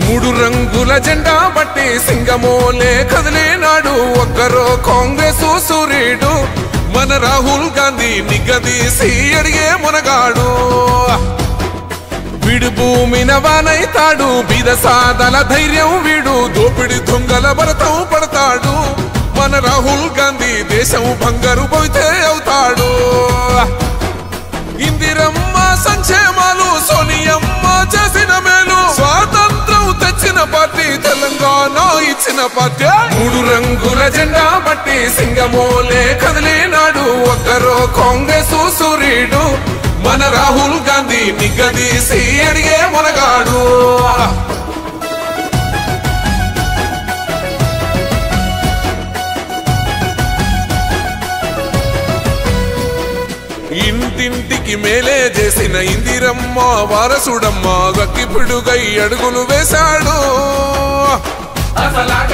మూడు రంగుల జెండా బట్టి సింగమోలే కదిలేనాడు ఒక్కరో కాంగ్రెస్ సూర్యుడు మన రాహుల్ గాంధీ నిగదీసి అడిగే మునగాడు వీడు భూమిన వానైతాడు బీద సాదల ధైర్యం వీడు దోపిడి దొంగల భరతం పడతాడు మన రాహుల్ గాంధీ దేశం బంగారు పోతే అవుతాడు ఇందిరమ్మ సంక్షేమాలు సోనియమ్మ చేసిన మేలు స్వాతంత్రం తెచ్చిన పార్టీ తెలంగాణ ఇచ్చిన పార్టీ మూడు రంగుల జెండా బట్టి సింగమోలే కదిలేనాడు ఒక్కరో కాంగ్రెస్ సూర్యుడు మన రాహుల్ గాంధీ నిగదీసి అడిగే మునగాడు ఇంటింటికి మేలే చేసిన ఇందిరమ్మ వారసుడమ్మ గక్కిపిడుగై అడుగులు వేశాడు అసలాట